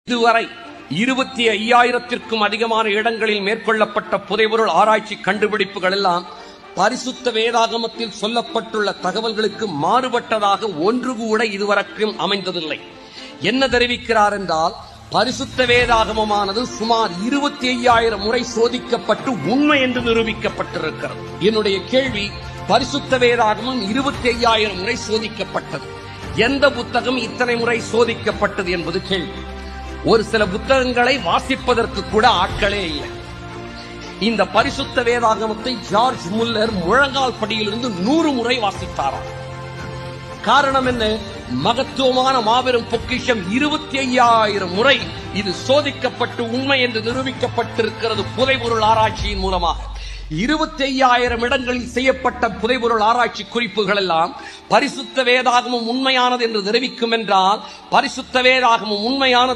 இதுவரை 25,000க்கும் அதிகமான இடங்களில் மேற்கொள்ளப்பட்ட புதைபொருள் ஆராய்ச்சி கண்டுபிடிப்புகள் எல்லாம் பரிசுத்த வேதாகமத்தில் சொல்லப்பட்டுள்ள தகவல்களுக்கு மாறுபட்டதாக ஒன்று கூட இதுவரைக்கும் அமைந்ததில்லை. என்ன தெரிவிக்கிறார் என்றால், பரிசுத்த வேதாகமமானது சுமார் 25,000 முறை சோதிக்கப்பட்டு உண்மை என்று நிரூபிக்கப்பட்டிருக்கிறது. என்னுடைய கேள்வி, பரிசுத்த வேதாகமம் 25,000 முறை சோதிக்கப்பட்டது, எந்த புத்தகம் இத்தனை முறை சோதிக்கப்பட்டது என்பது கேள்வி. ஒரு சில புத்தகங்களை வாசிப்பதற்கு கூட ஆட்களே இல்லை. இந்த பரிசுத்த வேதாகமத்தை ஜார்ஜ் முல்லர் முழங்கால் படியிலிருந்து 100 முறை வாசித்தாராம். காரணம் என்ன? மகத்துவமான மாபெரும் பொக்கிஷம் 25,000 முறை இது சோதிக்கப்பட்டு உண்மை என்று நிரூபிக்கப்பட்டிருக்கிறது புதைபொருள் ஆராய்ச்சியின் மூலமாக. 25,000 இடங்களில் செய்யப்பட்ட புதைபொருள் ஆராய்ச்சி குறிப்புகள் எல்லாம் பரிசுத்த வேதாகமம் உண்மையானது என்று தெரிவிக்கும் என்றால், பரிசுத்த வேதாகமம் உண்மையானது